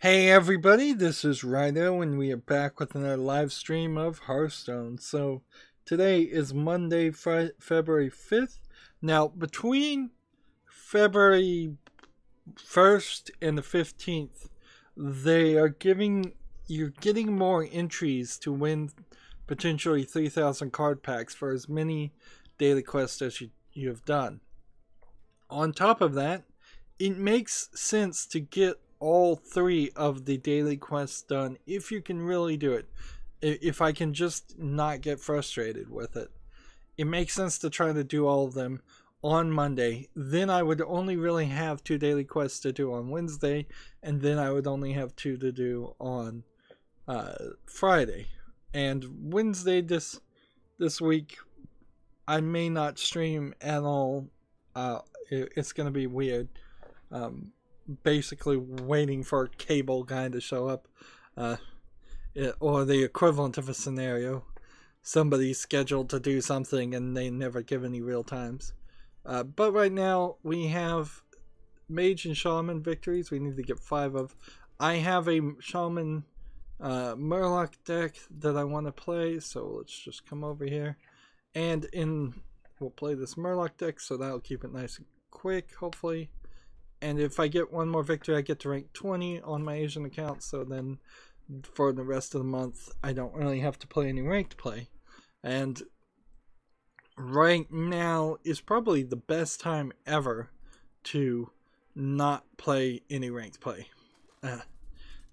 Hey everybody, this is Rydo and we are back with another live stream of Hearthstone. So today is Monday, February 5th. Now between February 1st and the 15th, they are you're getting more entries to win potentially 3,000 card packs for as many daily quests as you have done. On top of that, it makes sense to get all three of the daily quests done if you can really do it. If I can just not get frustrated with it, it makes sense to try to do all of them on Monday. Then I would only really have 2 daily quests to do on Wednesday, and then I would only have 2 to do on Friday. And Wednesday this week I may not stream at all. It's gonna be weird. Basically waiting for a cable guy to show up, or the equivalent of a scenario. Somebody's scheduled to do something and they never give any real times. But right now we have Mage and Shaman victories. We need to get 5 of. I have a Shaman Murloc deck that I want to play, so let's just come over here and we'll play this Murloc deck, so that'll keep it nice and quick, hopefully. And if I get one more victory, I get to rank 20 on my Asian account, so then for the rest of the month, I don't really have to play any ranked play. And right now is probably the best time ever to not play any ranked play.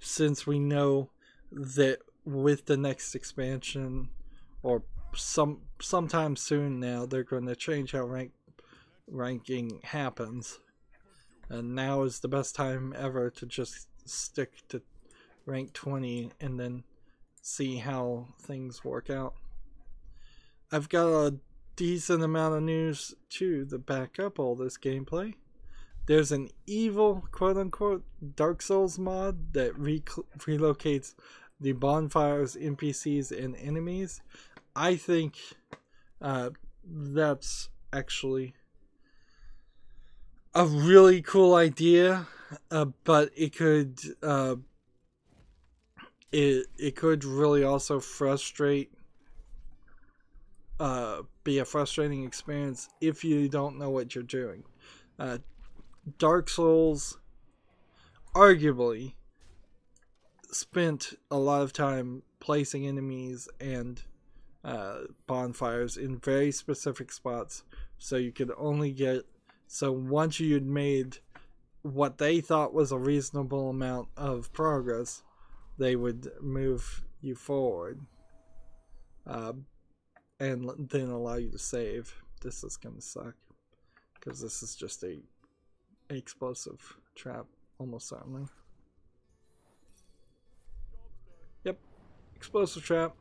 Since we know that with the next expansion, or sometime soon now, they're going to change how ranking happens. And now is the best time ever to just stick to rank 20 and then see how things work out. I've got a decent amount of news too to back up all this gameplay. There's an evil quote-unquote Dark Souls mod that relocates the bonfires, NPCs, and enemies. I think that's actually a really cool idea, but it could it could really also be a frustrating experience if you don't know what you're doing. Dark Souls arguably spent a lot of time placing enemies and bonfires in very specific spots, so you could only get. So once you'd made what they thought was a reasonable amount of progress, they would move you forward, and then allow you to save. This is gonna suck, because this is just a explosive trap, almost certainly. Yep, explosive trap.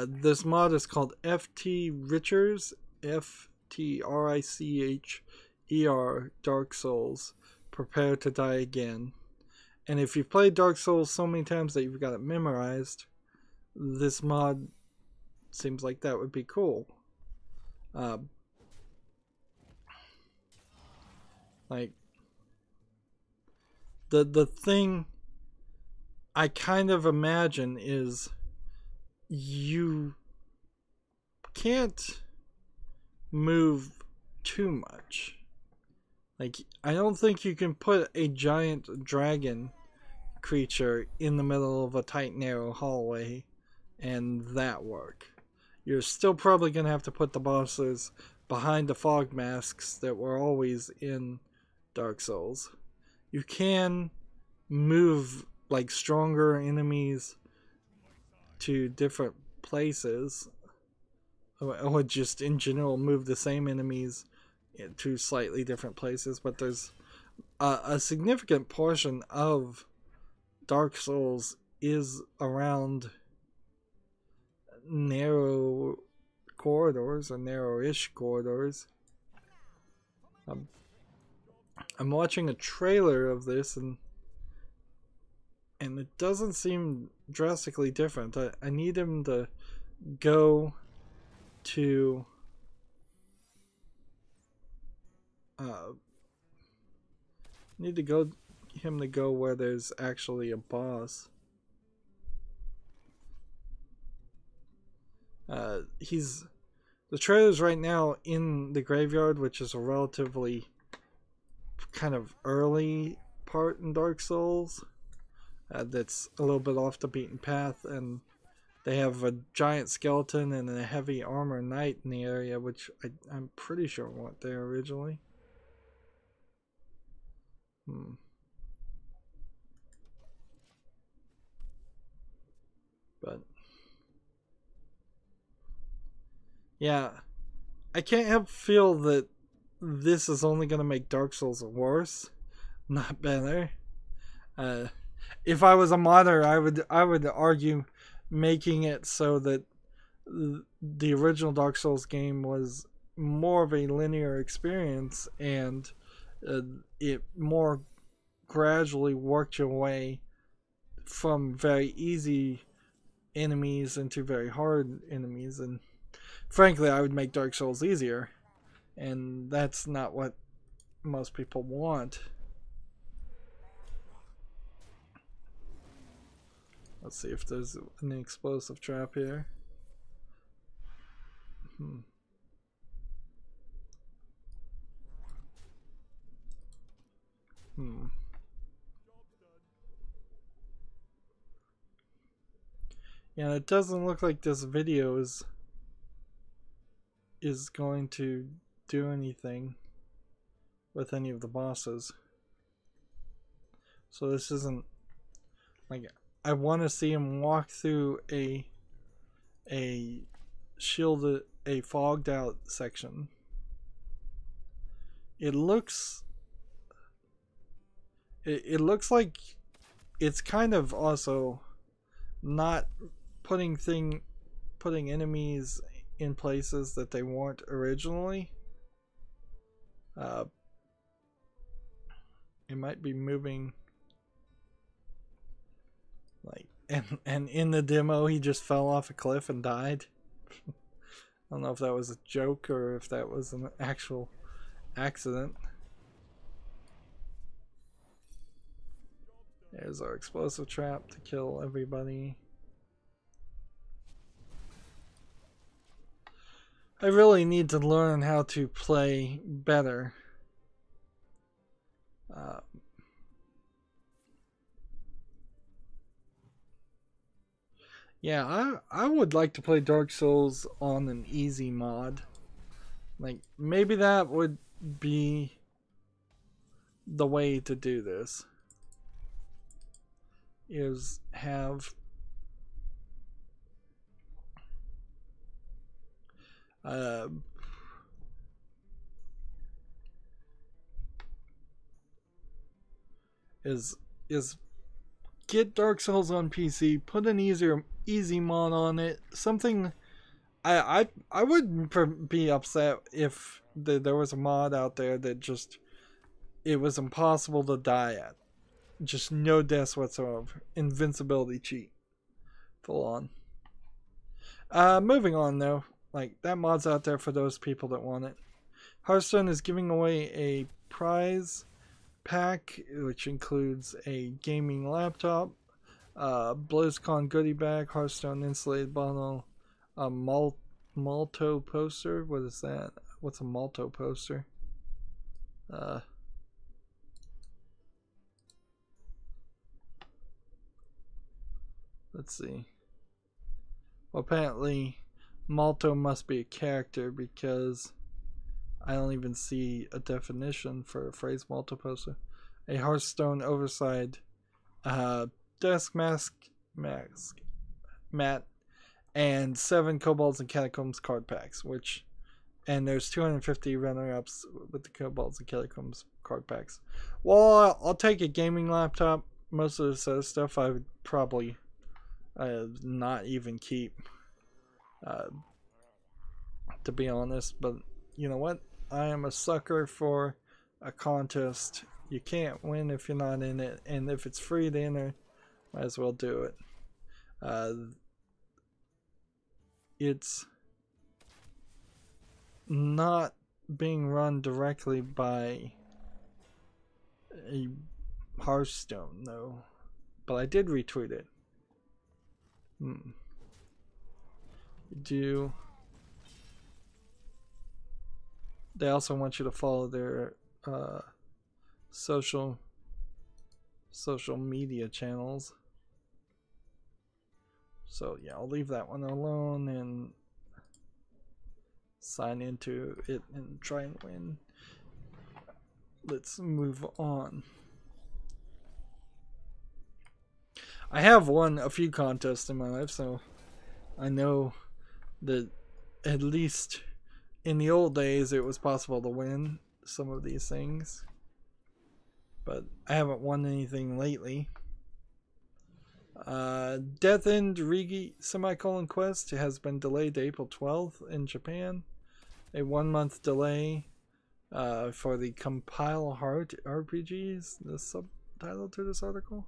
This mod is called FT Richers, FTRICHER Dark Souls, Prepare to Die Again. And if you've played Dark Souls so many times that you've got it memorized, this mod seems like that would be cool. Like, the thing I kind of imagine is you can't move too much. Like, I don't think you can put a giant dragon creature in the middle of a tight, narrow hallway and that work. You're still probably going to have to put the bosses behind the fog masks that were always in Dark Souls. You can move, like, stronger enemies to different places, or just in general move the same enemies to slightly different places, but there's a significant portion of Dark Souls is around narrow corridors, or narrow-ish corridors. I'm watching a trailer of this, and it doesn't seem drastically different. I need him to go to Need to go him to go where there's actually a boss. The trailer's right now in the graveyard, which is a relatively kind of early part in Dark Souls. That's a little bit off the beaten path, and they have a giant skeleton and a heavy armor knight in the area, which I'm pretty sure weren't there originally. But yeah, I can't help feel that this is only going to make Dark Souls worse, not better. If I was a modder, I would argue making it so that the original Dark Souls game was more of a linear experience, and it more gradually worked your way from very easy enemies into very hard enemies. And frankly, I would make Dark Souls easier, and that's not what most people want. Let's see if there's an explosive trap here. Yeah, it doesn't look like this video is going to do anything with any of the bosses. So this isn't like, I want to see him walk through a shielded, a fogged out section. It looks like it's kind of also not putting enemies in places that they weren't originally. It might be moving like, and in the demo he just fell off a cliff and died. I don't know if that was a joke or if that was an actual accident. There's our explosive trap to kill everybody. I really need to learn how to play better. Yeah, I would like to play Dark Souls on an easy mod. Like, maybe that would be the way to do this. Is have is get Dark Souls on PC, put an easy mod on it. Something I wouldn't be upset if there was a mod out there that just, it was impossible to die at. Just no deaths whatsoever. Invincibility cheat. Full on. Moving on though. Like, that mod's out there for those people that want it. Hearthstone is giving away a prize pack, which includes a gaming laptop, BlizzCon goodie bag, Hearthstone insulated bottle, a Malto poster. What is that? What's a Malto poster? Let's see. Well, apparently Malto must be a character, because I don't even see a definition for a phrase Malto poster. A Hearthstone overside desk mat, and 7 Kobolds and Catacombs card packs, and there's 250 runner-ups with the Kobolds and Catacombs card packs. Well, I'll take a gaming laptop. Most of this other stuff I would probably not even keep, to be honest. But you know what? I am a sucker for a contest. You can't win if you're not in it, and if it's free to enter, might as well do it. It's not being run directly by a Hearthstone though, but I did retweet it. They also want you to follow their social media channels. So yeah, I'll leave that one alone and sign into it and try and win. Let's move on. I have won a few contests in my life, so I know that at least in the old days it was possible to win some of these things. But I haven't won anything lately. Death End Rigi semicolon quest has been delayed to April 12th in Japan. A 1-month delay for the Compile Heart RPGs, the subtitle to this article.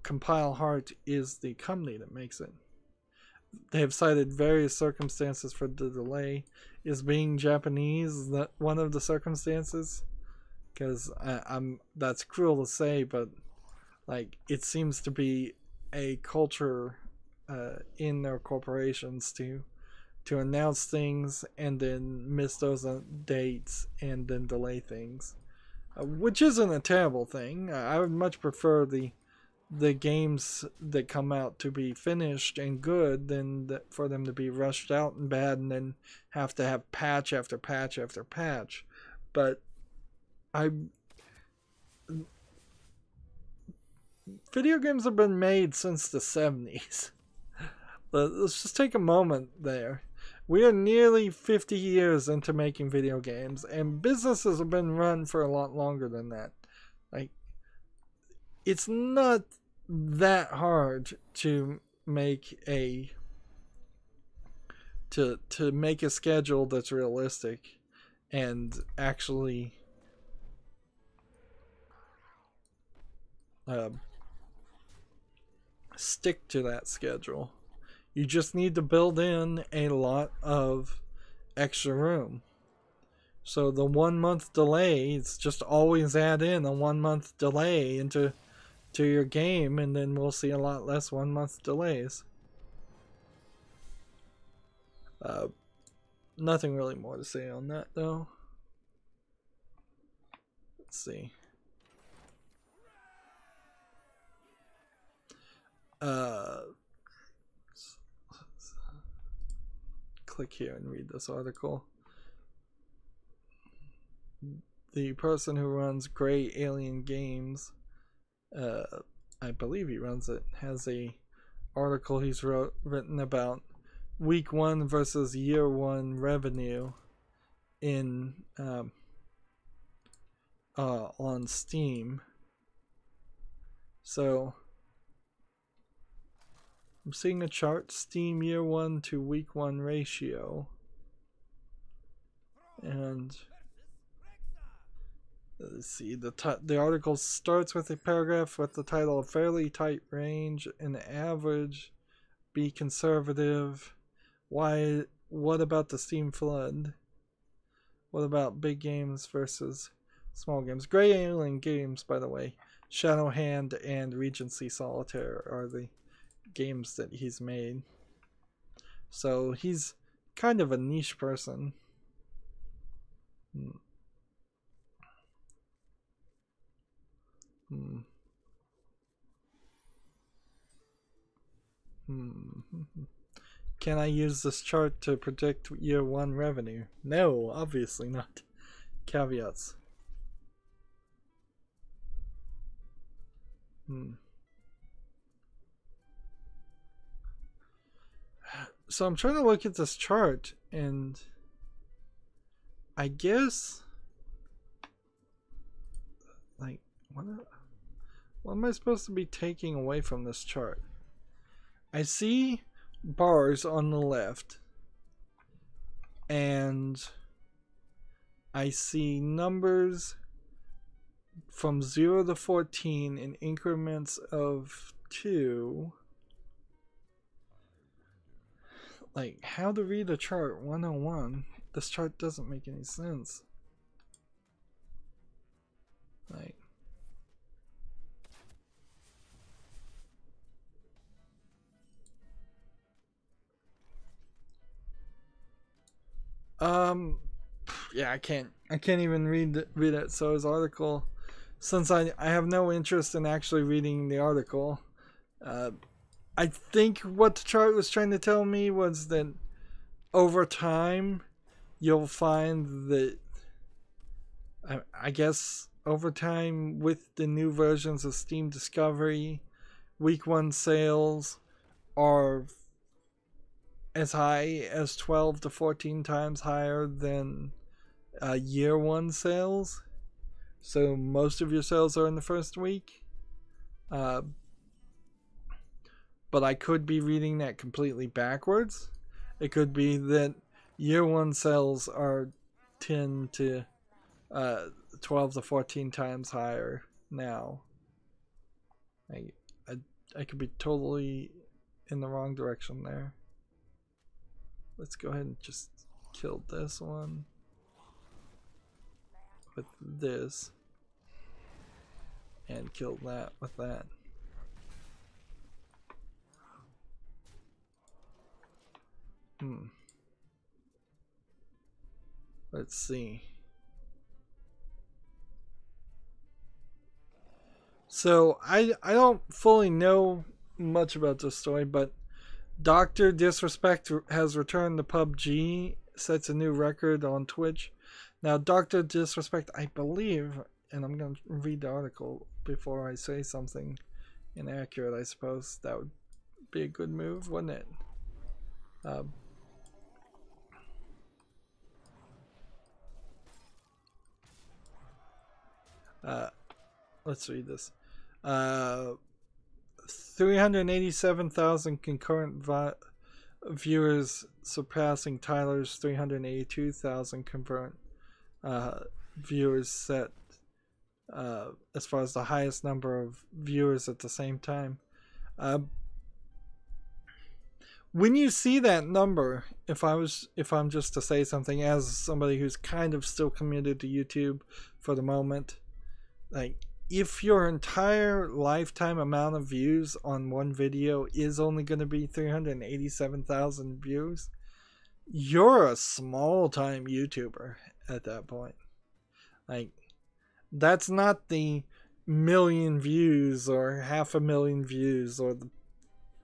Compile Heart is the company that makes it. They have cited various circumstances for the delay. Is being Japanese that one of the circumstances? Because that's cruel to say, but like it seems to be a culture in their corporations to announce things and then miss those dates and then delay things, which isn't a terrible thing. I would much prefer the games that come out to be finished and good than for them to be rushed out and bad and then have to have patch after patch after patch. But video games have been made since the 70s. Let's just take a moment there. We are nearly 50 years into making video games, and businesses have been run for a lot longer than that. Like, it's not that hard to make a make a schedule that's realistic and actually stick to that schedule. You just need to build in a lot of extra room. So the 1-month delay, it's just always add in a 1-month delay into your game, and then we'll see a lot less 1-month delays. Nothing really more to say on that though. Let's see. Click here and read this article. The person who runs Gray Alien Games, I believe he runs it, has a article he's written about week 1 versus year 1 revenue in on Steam. So I'm seeing a chart, Steam year 1 to week 1 ratio, and let's see, the article starts with a paragraph with the title "A Fairly Tight Range, an Average, Be Conservative. Why? What about the Steam flood? What about big games versus small games?" Gray Alien Games, by the way, Shadowhand and Regency Solitaire are the games that he's made. So he's kind of a niche person. Can I use this chart to predict year 1 revenue? No, obviously not. Caveats. So I'm trying to look at this chart, and I guess, like, what am I supposed to be taking away from this chart? I see bars on the left, and I see numbers from 0 to 14 in increments of 2. Like, how to read a chart 101. This chart doesn't make any sense. Like, yeah, I can't even read it. So his article, since I have no interest in actually reading the article, I think what the chart was trying to tell me was that over time you'll find that, I guess over time with the new versions of Steam Discovery, week 1 sales are as high as 12 to 14 times higher than year 1 sales. So most of your sales are in the first week. But I could be reading that completely backwards. It could be that year 1 sales are 10 to 12 to 14 times higher now. I could be totally in the wrong direction there. Let's go ahead and just kill this one with this, and kill that with that. Let's see. So I don't fully know much about this story, but Dr. Disrespect has returned to PUBG, sets a new record on Twitch. Now, Dr. Disrespect, I believe, and I'm going to read the article before I say something inaccurate, I suppose. That would be a good move, wouldn't it? Let's read this. 387,000 concurrent viewers, surpassing Tyler's 382,000 concurrent viewers set as far as the highest number of viewers at the same time. When you see that number, if I'm just to say something as somebody who's kind of still committed to YouTube for the moment, like, if your entire lifetime amount of views on one video is only going to be 387,000 views, you're a small-time YouTuber at that point. Like, that's not the million views or 500,000 views or the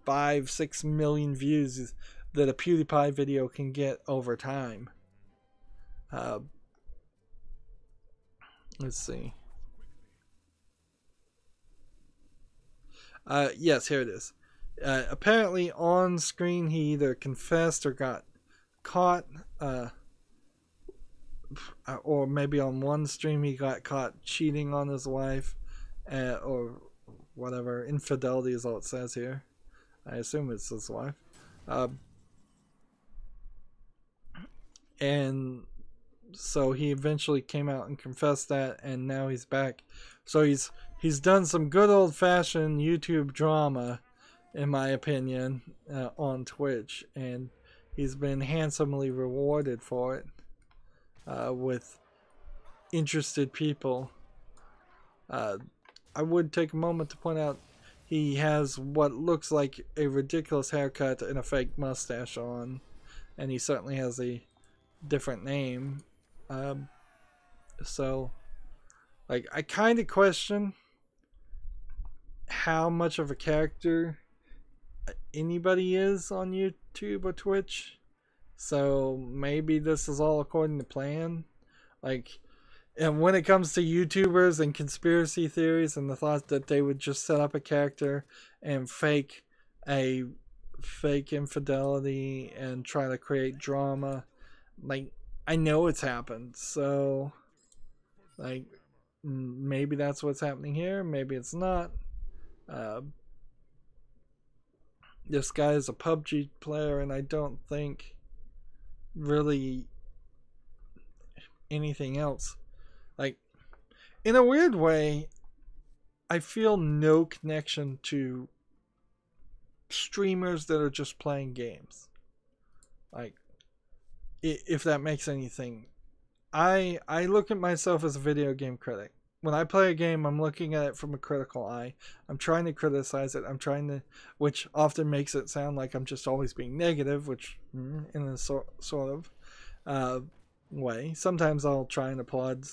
5-6 million views that a PewDiePie video can get over time. Let's see. Yes, here it is. Apparently on screen he either confessed or got caught, or maybe on one stream he got caught cheating on his wife, or whatever. Infidelity is all it says here. I assume it's his wife. And so he eventually came out and confessed that, and now he's back. So he's done some good old-fashioned YouTube drama, in my opinion, on Twitch, and he's been handsomely rewarded for it with interested people. I would take a moment to point out he has what looks like a ridiculous haircut and a fake mustache on, and he certainly has a different name. So, like, I kind of question how much of a character anybody is on YouTube or Twitch. So maybe this is all according to plan. Like, and when it comes to YouTubers and conspiracy theories and the thought that they would just set up a character and fake infidelity and try to create drama, like, I know it's happened. So, like, maybe that's what's happening here. Maybe it's not. This guy is a PUBG player, and I don't think really anything else. Like, in a weird way, I feel no connection to streamers that are just playing games. Like, if that makes anything. I look at myself as a video game critic. When I play a game, I'm looking at it from a critical eye. I'm trying to criticize it. Which often makes it sound like I'm just always being negative, which in a sort of way. Sometimes I'll try and applaud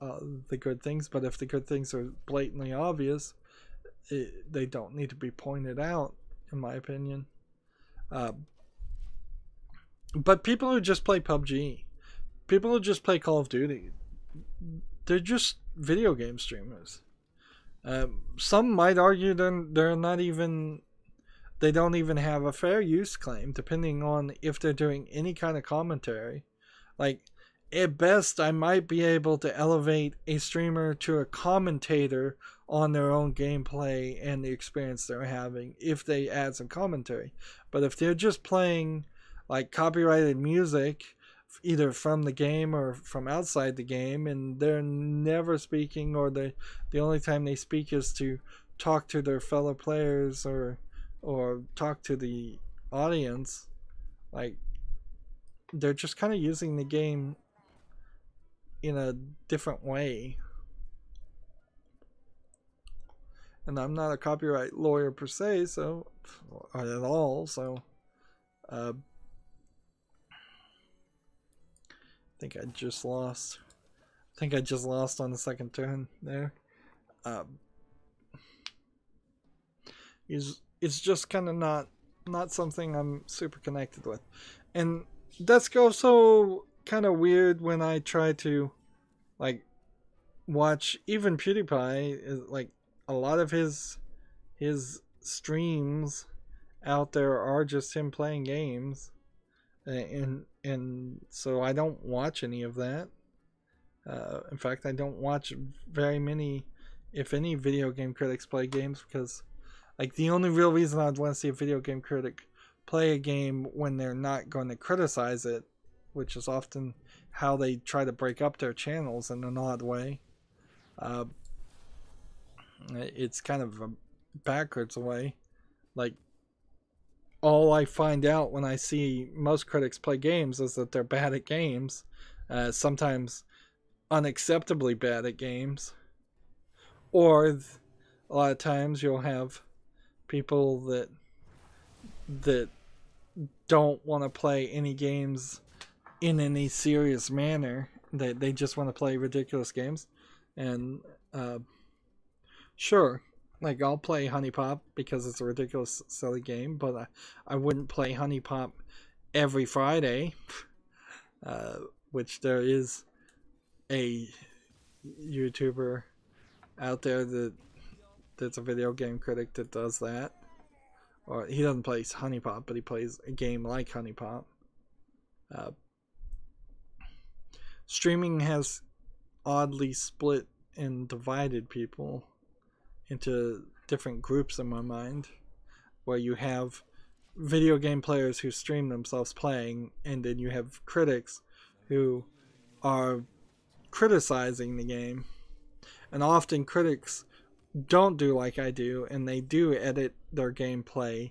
the good things, but if the good things are blatantly obvious, they don't need to be pointed out, in my opinion. But people who just play PUBG, people who just play Call of Duty, they're just video game streamers. Some might argue they're not even, they don't even have a fair use claim, depending on if they're doing any kind of commentary. Like, at best, I might be able to elevate a streamer to a commentator on their own gameplay and the experience they're having if they add some commentary. But if they're just playing like copyrighted music, either from the game or from outside the game, and they're never speaking, or the only time they speak is to talk to their fellow players or talk to the audience, like, they're just kind of using the game in a different way. And I'm not a copyright lawyer per se, so, or at all, so I think I just lost on the second turn there. It's just kind of not something I'm super connected with. And that's also kind of weird when I try to, like, watch even PewDiePie. Like, a lot of his streams out there are just him playing games, and so I don't watch any of that. In fact, I don't watch very many, if any, video game critics play games, because, like, the only real reason I'd want to see a video game critic play a game when they're not going to criticize it, which is often how they try to break up their channels in an odd way. It's kind of a backwards way. Like, all I find out when I see most critics play games is that they're bad at games, sometimes unacceptably bad at games, or a lot of times you'll have people that don't want to play any games in any serious manner. They just want to play ridiculous games. And sure, like, I'll play Honey Pop because it's a ridiculous, silly game, but I wouldn't play Honey Pop every Friday, which there is a YouTuber out there that's a video game critic that does that. Or he doesn't play Honey Pop, but he plays a game like Honey Pop. Streaming has oddly split and divided people into different groups in my mind, where you have video game players who stream themselves playing, and then you have critics who are criticizing the game. And often critics don't do like I do, and they do edit their gameplay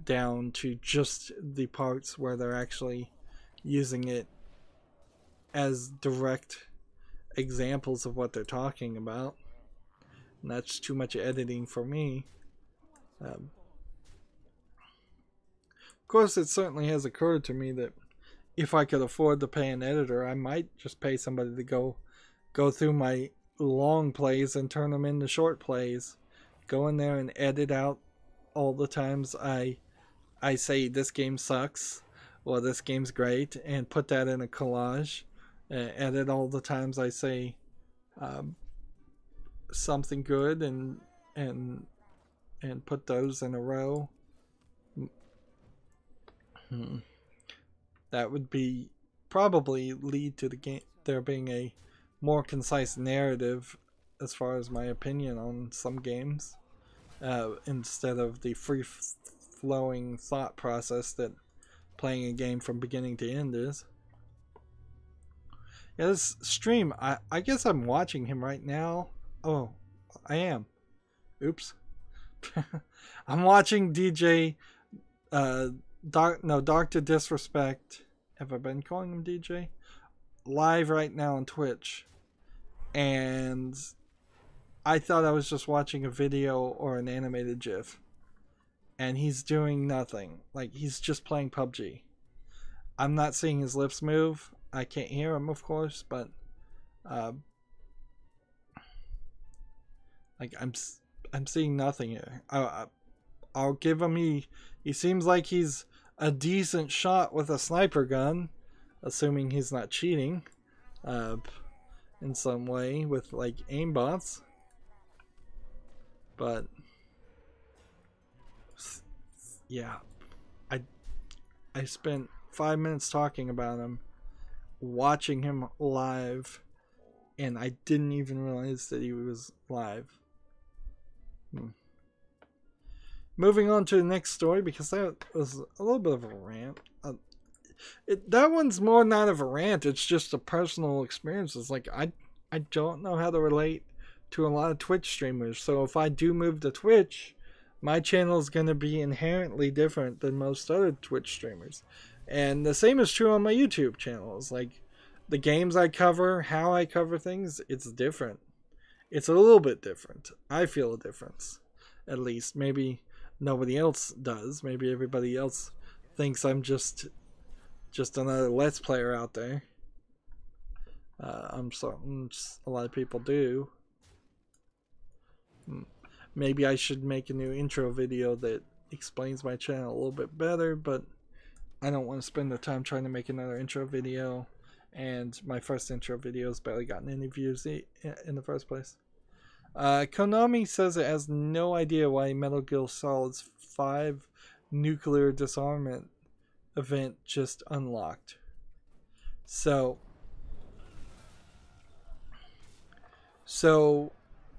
down to just the parts where they're actually using it as direct examples of what they're talking about. And that's too much editing for me. Of course, it certainly has occurred to me that if I could afford to pay an editor, I might just pay somebody to go through my long plays and turn them into short plays. Go in there and edit out all the times I say this game sucks or this game's great, and put that in a collage. Edit all the times I say something good and put those in a row. That would be probably lead to the game there being a more concise narrative as far as my opinion on some games, instead of the free-flowing thought process that playing a game from beginning to end is. Yeah, this stream, I guess I'm watching him right now. Oh, I am. Oops. I'm watching DJ Dr. Disrespect have I been calling him DJ? Live right now on Twitch. And I thought I was just watching a video or an animated GIF. And he's doing nothing. Like, he's just playing PUBG. I'm not seeing his lips move. I can't hear him, of course, but like I'm seeing nothing here. I'll give him he seems like he's a decent shot with a sniper gun, assuming he's not cheating in some way with like aimbots. But yeah, I spent 5 minutes talking about him, watching him live, and I didn't even realize that he was live. Moving on to the next story, because that was a little bit of a rant. That one's more not of a rant, it's just a personal experience. It's like I don't know how to relate to a lot of Twitch streamers, so if I do move to Twitch, my channel is going to be inherently different than most other Twitch streamers. And the same is true on my YouTube channel. It's like the games I cover, how I cover things, it's different. It's a little bit different. I feel a difference. At least. Maybe nobody else does. Maybe everybody else thinks I'm just another Let's Player out there. I'm certain a lot of people do. Maybe I should make a new intro video that explains my channel a little bit better, but I don't want to spend the time trying to make another intro video, and my first intro video has barely gotten any views in the first place. Konami says it has no idea why Metal Gear Solid's 5 nuclear disarmament event just unlocked. So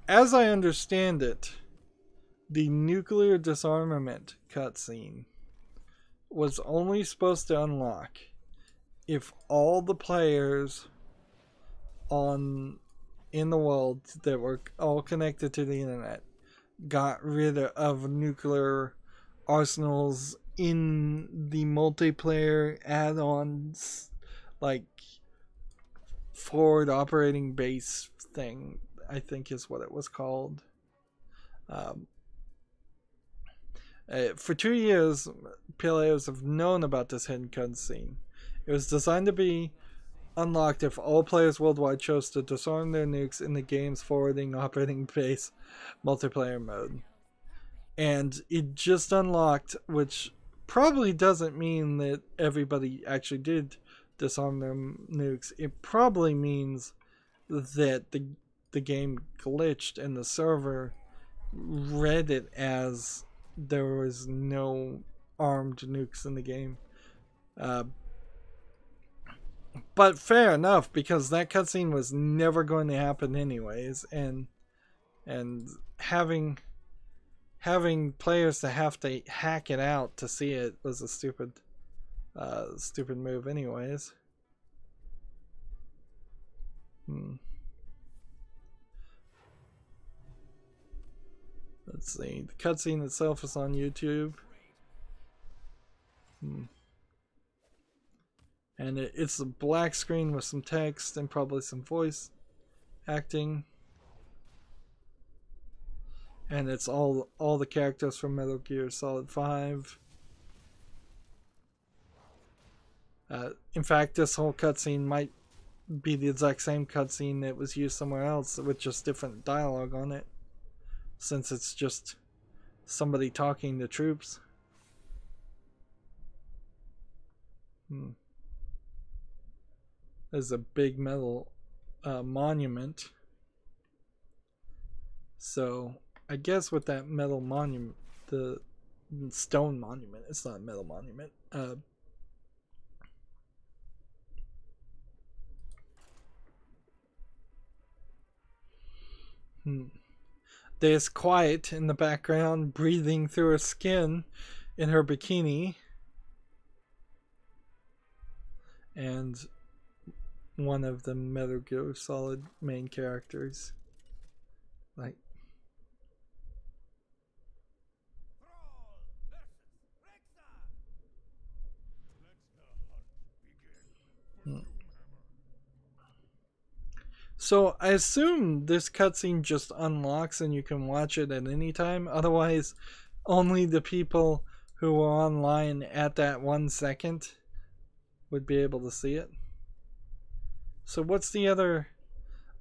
as I understand it, the nuclear disarmament cutscene was only supposed to unlock if all the players in the world that were all connected to the internet got rid of nuclear arsenals in the multiplayer add-ons, like forward operating base thing, I think is what it was called. For 2 years, players have known about this hidden cutscene. It was designed to be unlocked if all players worldwide chose to disarm their nukes in the game's forwarding operating base multiplayer mode. And it just unlocked, which probably doesn't mean that everybody actually did disarm their nukes. It probably means that the game glitched and the server read it as there was no armed nukes in the game. But fair enough, because that cutscene was never going to happen anyways, and having players to have to hack it out to see it was a stupid move anyways. Let's see. The cutscene itself is on YouTube. And it's a black screen with some text and probably some voice acting. And it's all the characters from Metal Gear Solid 5. In fact, this whole cutscene might be the exact same cutscene that was used somewhere else with just different dialogue on it, since it's just somebody talking to troops. There's a big metal monument. So I guess with that metal monument, the stone monument, it's not a metal monument. There's Quiet in the background, breathing through her skin in her bikini. And one of the Metal Gear Solid main characters. Like, So I assume this cutscene just unlocks and you can watch it at any time. Otherwise, only the people who were online at that 1 second would be able to see it. So what's the other?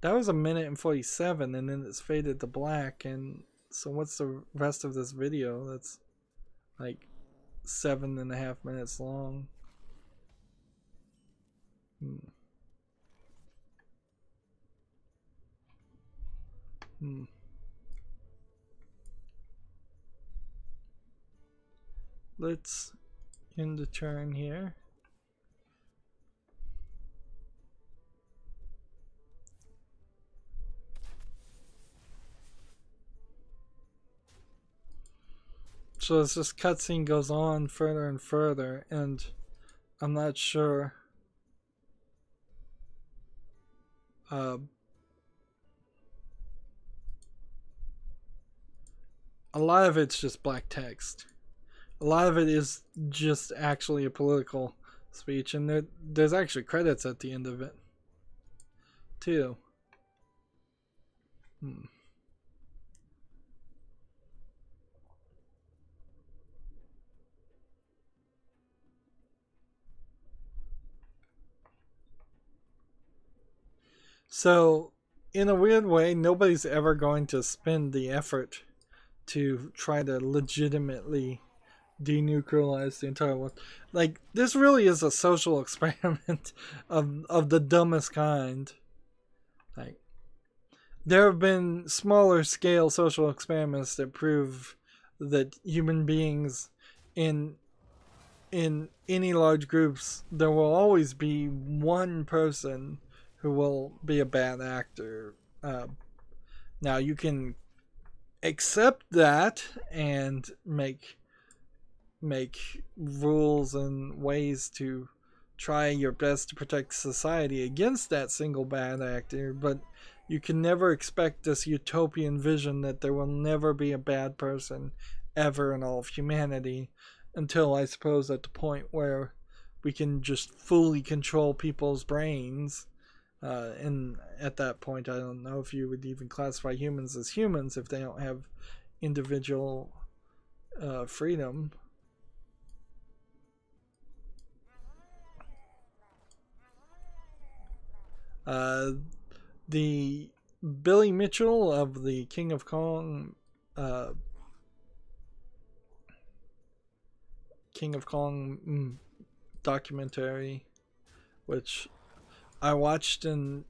That was 1:47, and then it's faded to black. And so what's the rest of this video? That's like 7.5 minutes long. Let's end the turn here. So as this cutscene goes on further and further, and I'm not sure a lot of it's just black text. A lot of it is just actually a political speech, and there's actually credits at the end of it too. So, in a weird way, nobody's ever going to spend the effort to try to legitimately denuclearize the entire world. Like, this really is a social experiment of the dumbest kind. Like, there have been smaller scale social experiments that prove that human beings in any large groups, there will always be one person who will be a bad actor. Now you can accept that and make rules and ways to try your best to protect society against that single bad actor, but you can never expect this utopian vision that there will never be a bad person ever in all of humanity, until I suppose at the point where we can just fully control people's brains. And at that point, I don't know if you would even classify humans as humans if they don't have individual freedom. The Billy Mitchell of the King of Kong documentary, which I watched and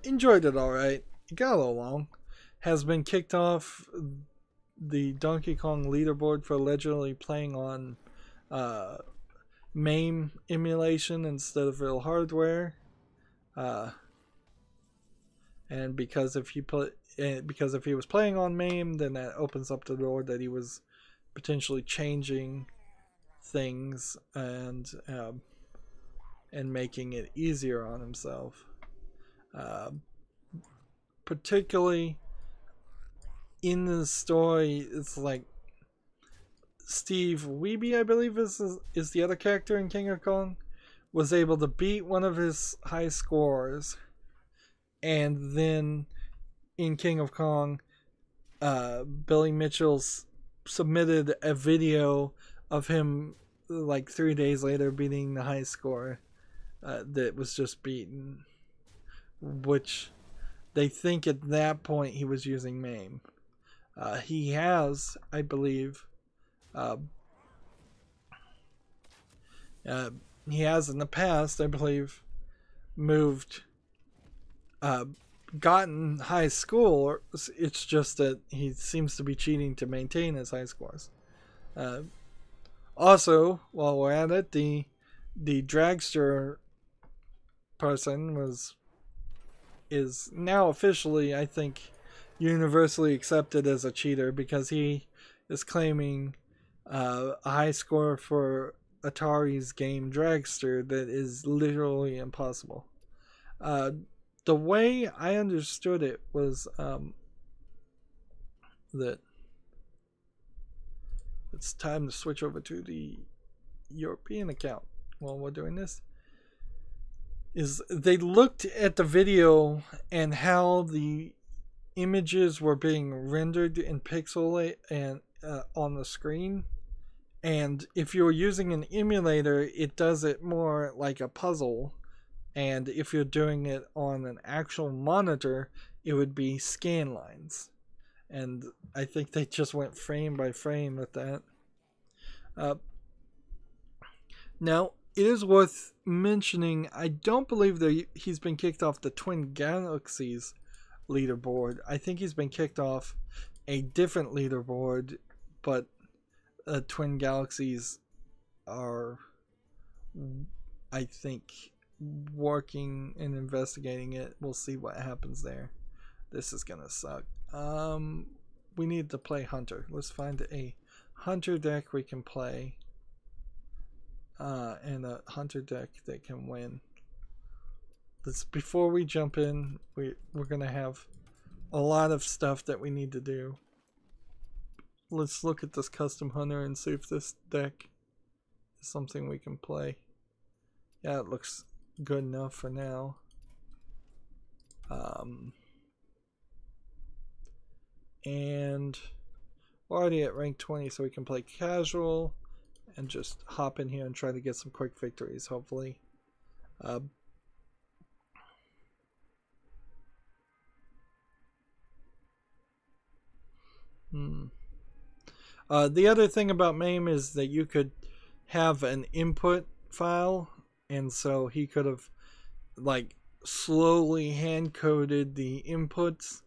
enjoyed it alright. It got a little long. Has been kicked off the Donkey Kong leaderboard for allegedly playing on MAME emulation instead of real hardware. And because if he was playing on MAME, then that opens up the door that he was potentially changing things and making it easier on himself. Particularly in the story, it's like Steve Wiebe, I believe is the other character in King of Kong, was able to beat one of his high scores, and then in King of Kong, Billy Mitchell submitted a video of him like 3 days later beating the high score that was just beaten, which they think at that point he was using MAME. He has, I believe, he has in the past, I believe, gotten high score. It's just that he seems to be cheating to maintain his high scores. Also, while we're at it, the dragster person is now officially, I think, universally accepted as a cheater, because he is claiming a high score for Atari's game Dragster that is literally impossible. The way I understood it was that it's time to switch over to the European account while we're doing this. is they looked at the video and how the images were being rendered in pixel and on the screen. And if you're using an emulator, it does it more like a puzzle. And if you're doing it on an actual monitor, it would be scan lines. And I think they just went frame by frame with that. Now, it is worth mentioning, I don't believe that he's been kicked off the Twin Galaxies leaderboard. I think he's been kicked off a different leaderboard, but Twin Galaxies are, I think, working and investigating it. We'll see what happens there. This is gonna suck. We need to play Hunter. Let's find a Hunter deck we can play, and a Hunter deck that can win. Before we jump in, we're gonna have a lot of stuff that we need to do. Let's look at this custom Hunter and see if this deck is something we can play. Yeah, it looks good enough for now. And we're already at rank 20, so we can play casual and just hop in here and try to get some quick victories, hopefully. The other thing about MAME is that you could have an input file, and so he could have like slowly hand coded the inputs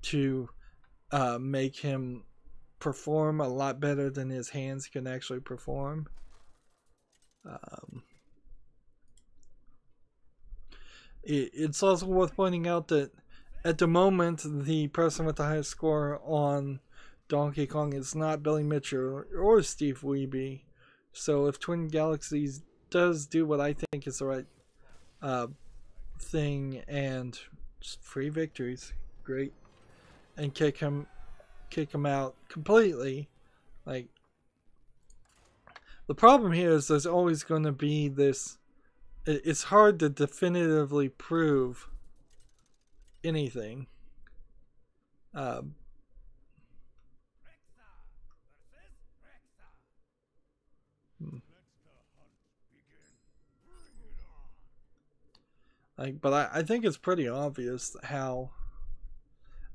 to make him perform a lot better than his hands can actually perform. It's also worth pointing out that at the moment, the person with the highest score on Donkey Kong is not Billy Mitchell or Steve Wiebe. So if Twin Galaxies does do what I think is the right thing and just free victories, great, and kick him out completely, like, the problem here is there's always going to be this, it's hard to definitively prove anything. But I think it's pretty obvious how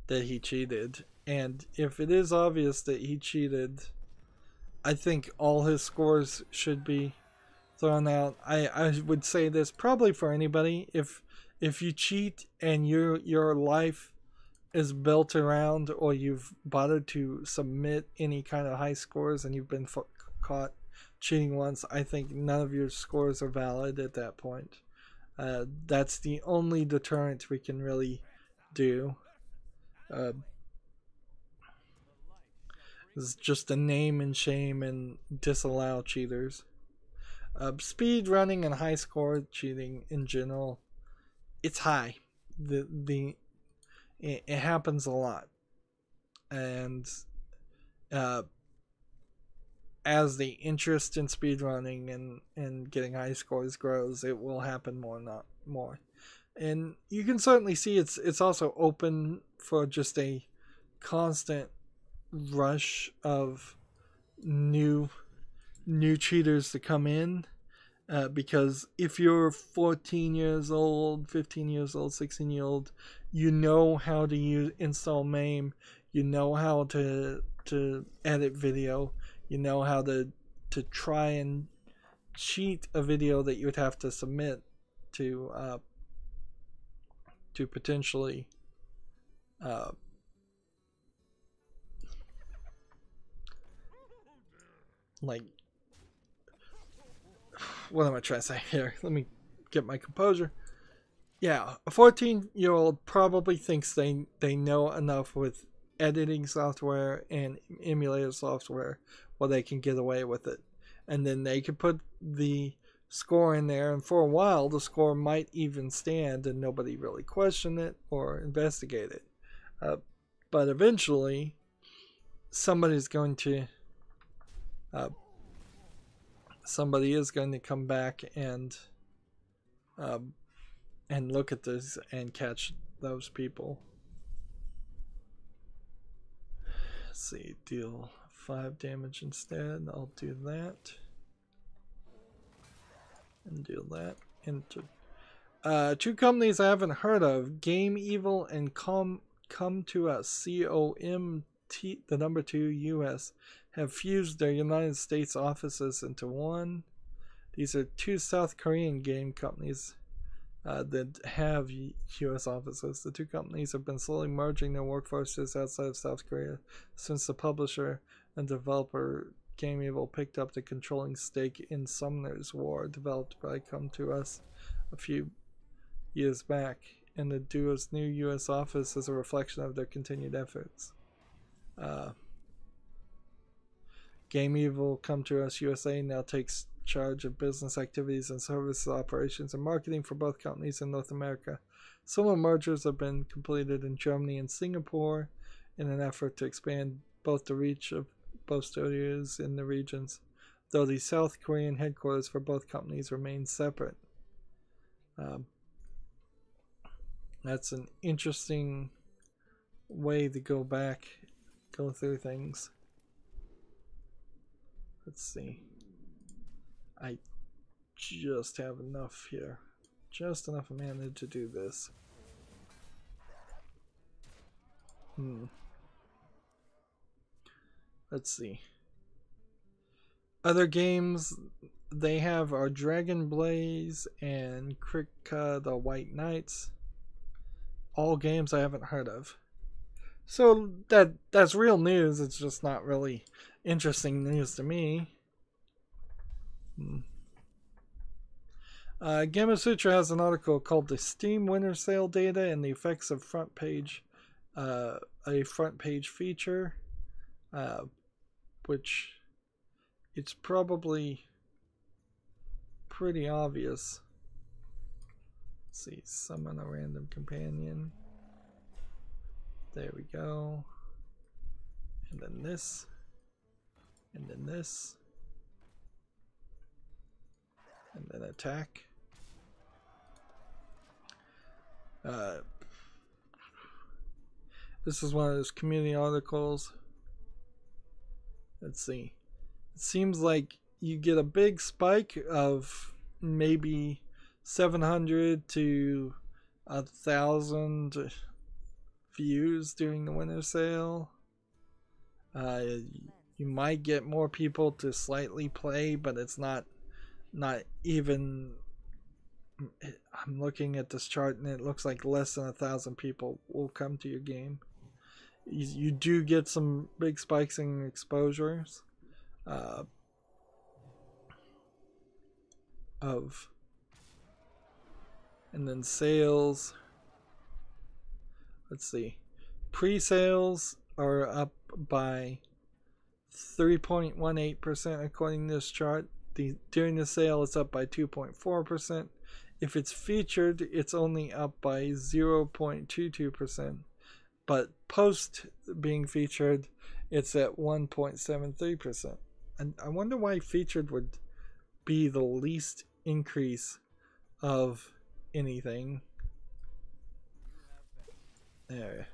that he cheated, and if it is obvious that he cheated, I think all his scores should be thrown out. I would say this probably for anybody. If you cheat and your life is built around, or you've bothered to submit any kind of high scores and you've been caught cheating once, I think none of your scores are valid at that point. That's the only deterrent we can really do. It's just a name and shame and disallow cheaters. Speed running and high score cheating in general, it's high. It happens a lot, and as the interest in speedrunning and getting high scores grows, it will happen more, not more. And you can certainly see it's also open for just a constant rush of new cheaters to come in, because if you're 14 years old, 15 years old, 16 years old, you know how to install MAME, you know how to edit video, you know how to try and cheat a video that you would have to submit to potentially like, what am I trying to say here? Let me get my composure. Yeah, a 14-year-old probably thinks they know enough with editing software and emulator software where they can get away with it. And then they can put the score in there, and for a while the score might even stand and nobody really question it or investigate it. But eventually somebody is going to come back and and look at this and catch those people. Let's see, deal 5 damage instead. I'll do that. And deal that into 2 companies I haven't heard of, Game Evil and Come to Us, COMT, the number 2 US, have fused their United States offices into one. These are 2 South Korean game companies that have US offices. The 2 companies have been slowly merging their workforces outside of South Korea since the publisher and developer Game Evil picked up the controlling stake in Summoner's War, developed by Come to Us a few years back, and the duo's new US office is a reflection of their continued efforts. Game Evil Come to Us USA now takes charge of business activities and services operations and marketing for both companies in North America. Similar mergers have been completed in Germany and Singapore in an effort to expand both the reach of both studios in the regions, though the South Korean headquarters for both companies remain separate. That's an interesting way to go through things. Let's see. I just have enough here. Just enough mana to do this. Let's see. Other games they have are Dragon Blaze and Krika the White Knights. All games I haven't heard of. So that's real news. It's just not really interesting news to me. Gamasutra has an article called "The Steam Winter Sale Data and the Effects of Front Page," a front page feature, which it's probably pretty obvious. Let's see, summon a random companion. There we go. And then this. And then this. And then attack. This is one of those community articles. Let's see. It seems like you get a big spike of maybe 700 to 1,000 views during the winter sale. You might get more people to slightly play, but it's not even. I'm looking at this chart and it looks like less than 1,000 people will come to your game. You do get some big spikes in exposures and then sales. Let's see. Pre-sales are up by 3.18% according to this chart. During the sale, it's up by 2.4%. If it's featured, it's only up by 0.22%. But post being featured, it's at 1.73%. And I wonder why featured would be the least increase of anything. There.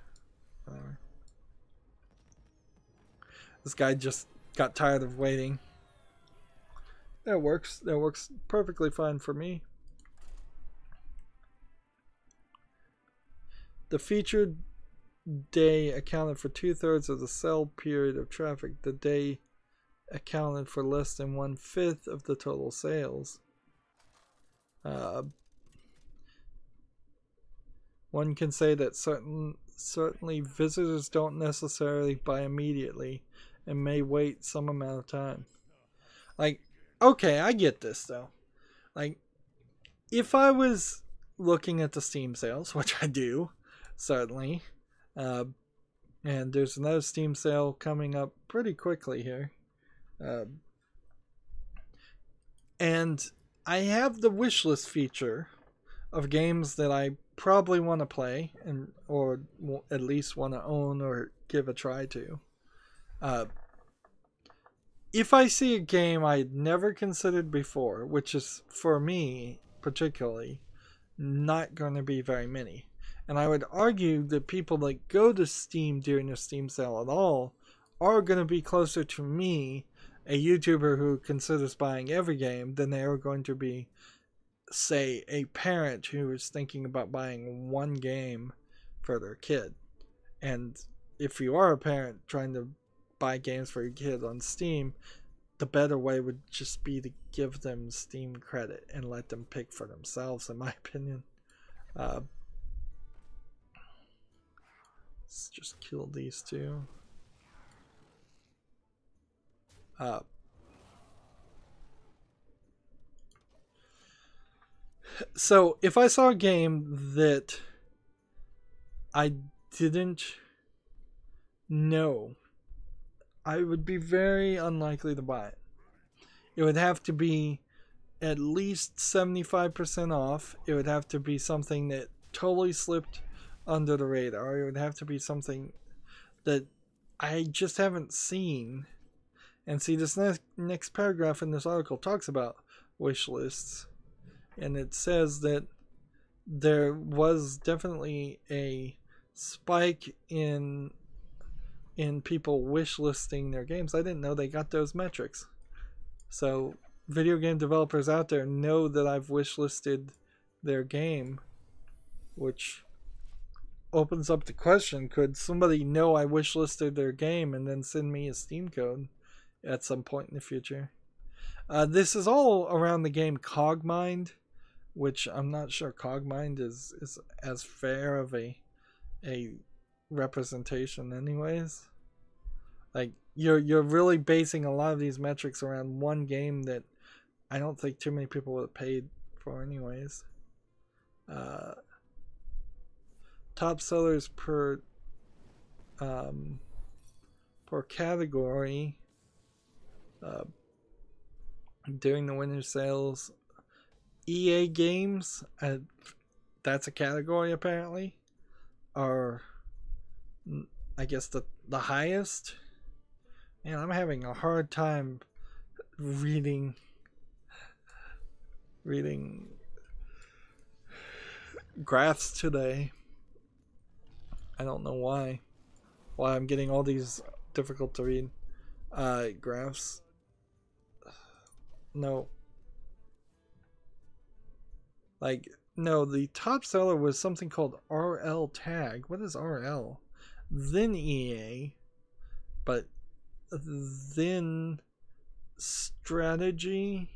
This guy just got tired of waiting. That works. That works perfectly fine for me. The featured day accounted for 2/3 of the sell period of traffic. The day accounted for less than 1/5 of the total sales. One can say that certainly visitors don't necessarily buy immediately and may wait some amount of time. Like, okay, I get this though. Like, if I was looking at the Steam sales, which I do, certainly, and there's another Steam sale coming up pretty quickly here, and I have the wishlist feature of games that I probably want to play or at least want to own or give a try to. If I see a game I'd never considered before, which is for me particularly not going to be very many. And I would argue that people that go to Steam during the Steam sale at all are going to be closer to me, a YouTuber who considers buying every game, than they are going to be, say, a parent who is thinking about buying one game for their kid. And if you are a parent trying to buy games for your kid on Steam, the better way would just be to give them Steam credit and let them pick for themselves, in my opinion. Let's just kill these two. So if I saw a game that I didn't know, I would be very unlikely to buy it. It would have to be at least 75% off. It would have to be something that totally slipped under the radar. It would have to be something that I just haven't seen. And see, this next paragraph in this article talks about wish lists. And it says that there was definitely a spike in people wish listing their games. I didn't know they got those metrics. So video game developers out there know that I've wish listed their game, which opens up the question, could somebody know I wish listed their game and then send me a Steam code at some point in the future? This is all around the game Cogmind, which I'm not sure Cogmind is as fair of a representation anyways. Like, you're really basing a lot of these metrics around one game that I don't think too many people would have paid for anyways. Top sellers per category during the winter sales. EA games, that's a category apparently, are, I guess, the highest. Man, I'm having a hard time reading graphs today. I don't know why I'm getting all these difficult to read graphs. No. Like, no, the top seller was something called RL Tag. What is RL? Then EA, but then strategy,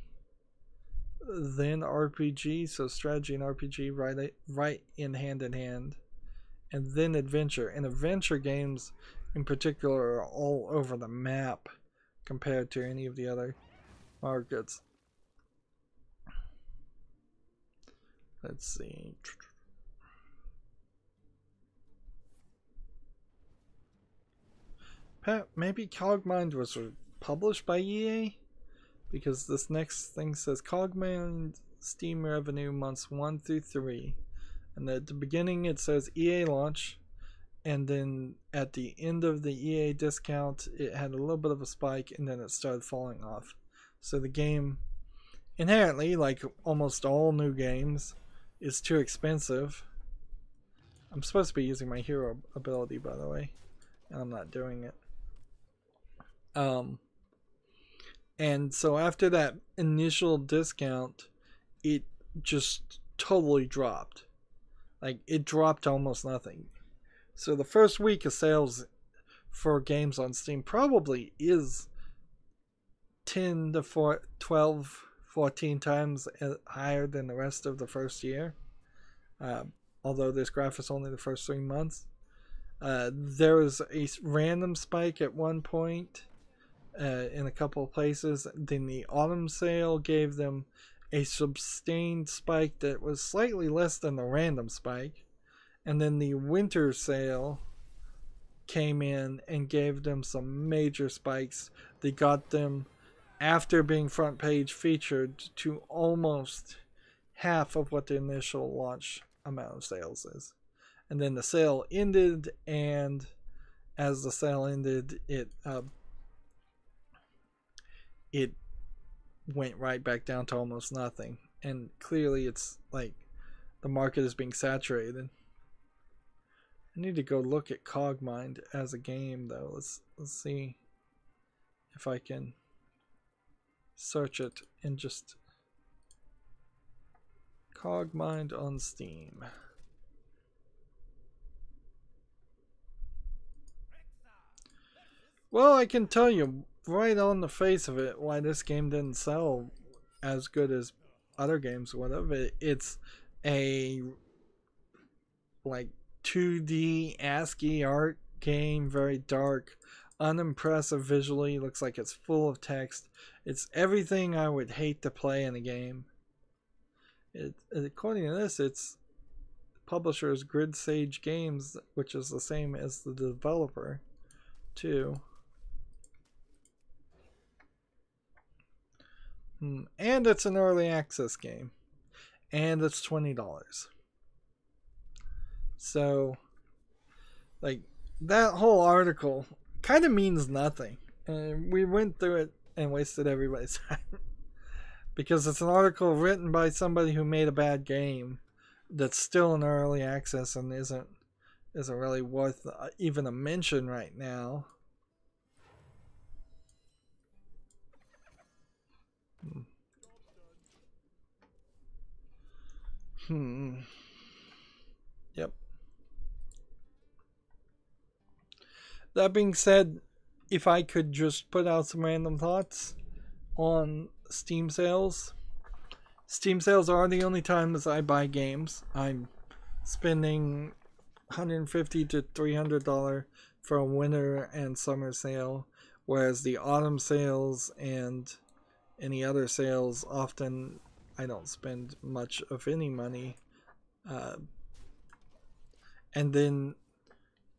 then RPG. So strategy and RPG right in hand, and then adventure. And adventure games in particular are all over the map compared to any of the other markets. Let's see. Maybe Cogmind was published by EA? Because this next thing says Cogmind Steam revenue months 1 through 3. And at the beginning it says EA launch. And then at the end of the EA discount, it had a little bit of a spike and then it started falling off. So the game, inherently, like almost all new games, is too expensive. I'm supposed to be using my hero ability, by the way, and I'm not doing it. And so after that initial discount, it just totally dropped. Like, it dropped to almost nothing. So the first week of sales for games on Steam probably is 10 to 12, 14 times higher than the rest of the first year. Although this graph is only the first 3 months. There was a random spike at one point in a couple of places. Then the autumn sale gave them a sustained spike that was slightly less than the random spike. And then the winter sale came in and gave them some major spikes. They got them, after being front page featured, to almost half of what the initial launch amount of sales is. And then the sale ended, and as the sale ended, it went right back down to almost nothing. And clearly it's like the market is being saturated. I need to go look at Cogmind as a game though. Let's see if I can search it and just Cogmind on Steam. Well, I can tell you right on the face of it why this game didn't sell as good as other games would have. It's a like 2D ASCII art game, very dark, unimpressive visually, looks like it's full of text. It's everything I would hate to play in a game. According to this, it's publisher's Grid Sage Games, which is the same as the developer too. And it's an early access game, and it's $20. So like that whole article kind of means nothing, and we went through it and wasted everybody's time because it's an article written by somebody who made a bad game that's still in early access and isn't really worth even a mention right now. Yep. That being said, if I could just put out some random thoughts on Steam sales. Steam sales are the only times I buy games. I'm spending $150 to $300 for a winter and summer sale, whereas the autumn sales and any other sales, often I don't spend much of any money. And then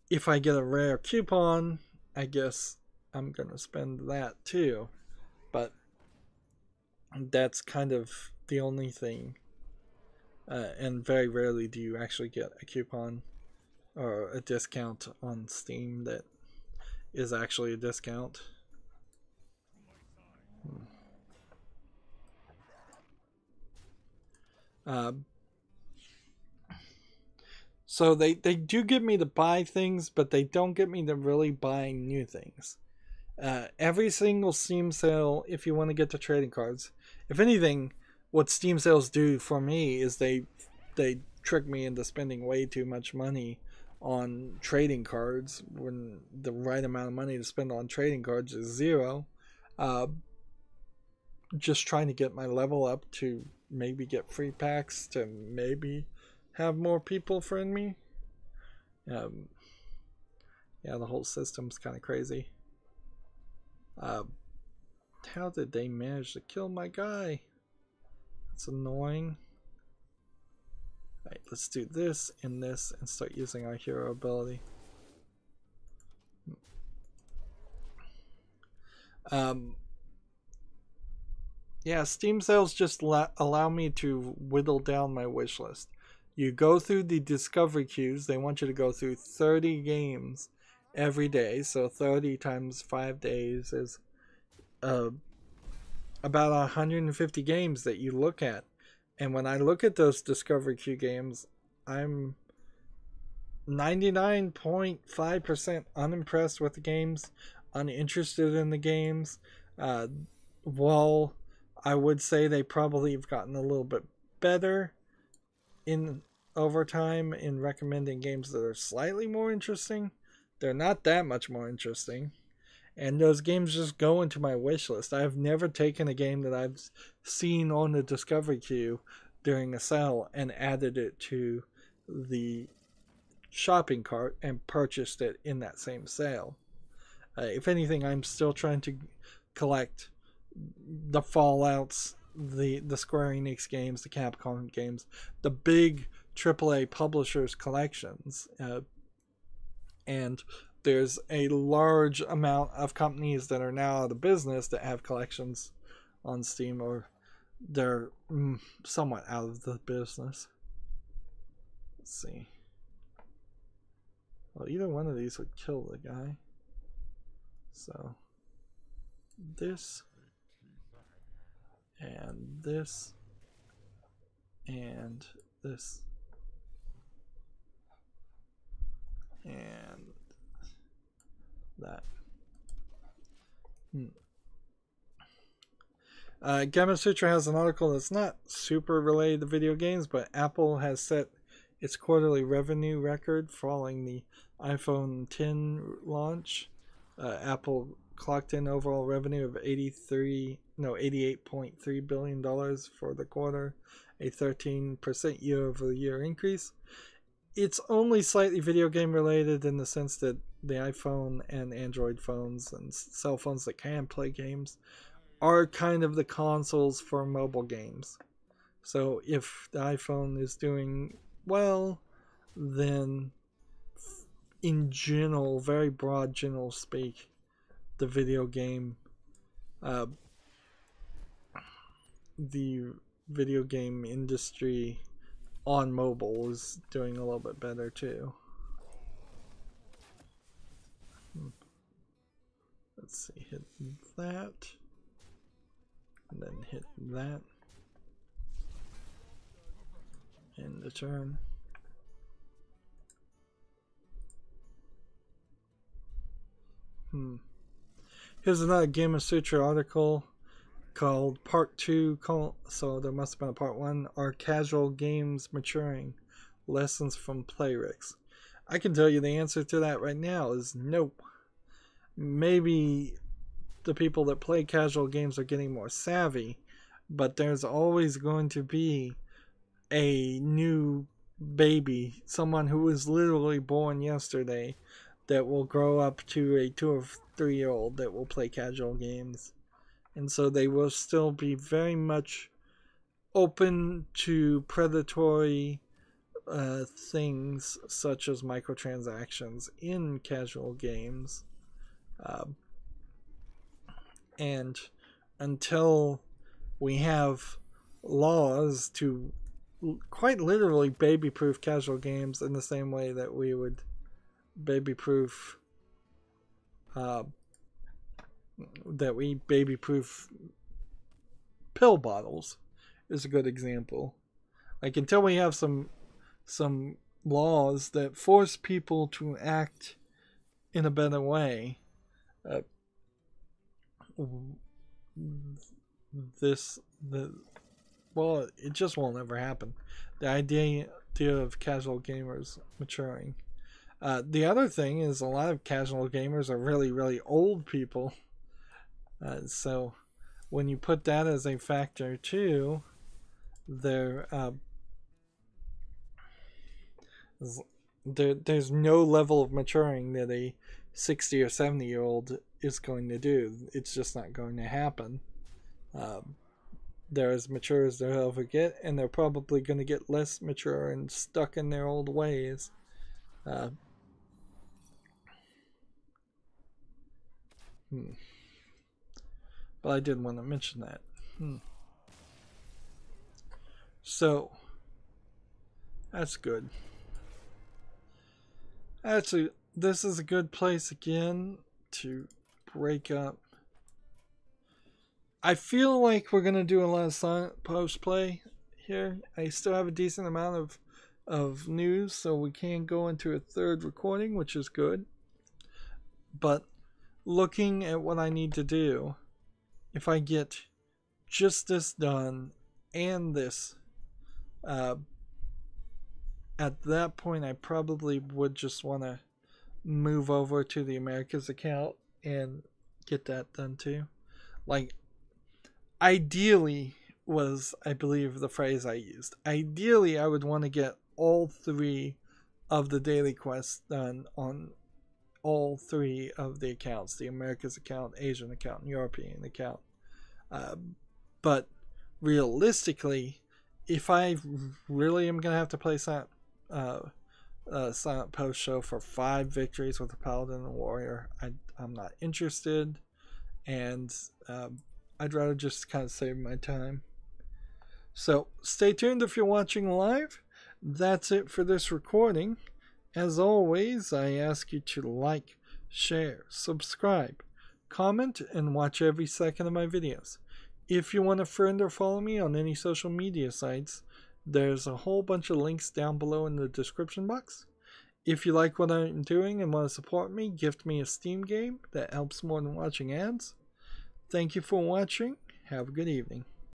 if I get a rare coupon, I guess I'm gonna spend that too. But that's kind of the only thing. And very rarely do you actually get a coupon or a discount on Steam that is actually a discount. So they do get me to buy things, but they don't get me to really buy new things. Every single Steam sale, if you want to get the trading cards, if anything, what Steam sales do for me is they trick me into spending way too much money on trading cards when the right amount of money to spend on trading cards is zero. Just trying to get my level up to maybe get free packs, to maybe have more people friend me. Yeah, the whole system's kind of crazy. How did they manage to kill my guy? That's annoying. Alright, let's do this and this and start using our hero ability. Yeah, Steam sales just allow me to whittle down my wish list. You go through the discovery queues. They want you to go through 30 games every day. So 30 times 5 days is about 150 games that you look at. And when I look at those discovery queue games, I'm 99.5% unimpressed with the games, uninterested in the games. While I would say they probably have gotten a little bit better in over time in recommending games that are slightly more interesting, they're not that much more interesting. And those games just go into my wish list. I've never taken a game that I've seen on the discovery queue during a sale and added it to the shopping cart and purchased it in that same sale. If anything, I'm still trying to collect the Fallouts, the Square Enix games, the Capcom games, the big AAA publishers collections. And there's a large amount of companies that are now out of business that have collections on Steam, or they're somewhat out of the business. Let's see. Well, either one of these would kill the guy. So this and this and this. that. Gamma Sutra has an article that's not super related to video games, but Apple has set its quarterly revenue record following the iPhone X launch. Apple clocked in overall revenue of $88.3 billion for the quarter, a 13% year-over-year increase. It's only slightly video game related in the sense that the iPhone and Android phones and cell phones that can play games are kind of the consoles for mobile games. So if the iPhone is doing well, then in general, very broad general speak, the video game industry on mobile is doing a little bit better too. Let's see, hit that, and then hit that, end the turn. Here's another Gamma Sutra article called Part 2, so there must have been a Part 1, Are Casual Games Maturing? Lessons from Play Risks. I can tell you the answer to that right now is nope. Maybe the people that play casual games are getting more savvy, but there's always going to be a new baby, someone who was literally born yesterday, that will grow up to a 2 or 3 year old that will play casual games. And so they will still be very much open to predatory things such as microtransactions in casual games. And until we have laws to quite literally baby-proof casual games in the same way that we would baby-proof pill bottles is a good example. Like, until we have some laws that force people to act in a better way, it just won't ever happen. The idea of casual gamers maturing. The other thing is a lot of casual gamers are really, really old people. So when you put that as a factor too, there's no level of maturing that a 60 or 70 year old is going to do. It's just not going to happen. They're as mature as they'll ever get, and they're probably going to get less mature and stuck in their old ways. But I did want to mention that. So that's good. Actually, this is a good place again to break up. I feel like we're gonna do a lot of silent post play here. I still have a decent amount of news, so we can go into a third recording, which is good. But looking at what I need to do, if I get just this done and this, at that point I probably would just want to move over to the Americas account and get that done too. Like, ideally was, I believe, the phrase I used. Ideally, I would want to get all 3 of the daily quests done on all 3 of the accounts: the Americas account, Asian account, and European account. But realistically, if I really am going to have to play silent post show for 5 victories with a paladin and a warrior, I'm not interested, and I'd rather just kind of save my time. So stay tuned if you're watching live. That's it for this recording. As always, I ask you to like, share, subscribe, comment, and watch every second of my videos. If you want to friend or follow me on any social media sites, there's a whole bunch of links down below in the description box. If you like what I'm doing and want to support me, gift me a Steam game. That helps more than watching ads. Thank you for watching. Have a good evening.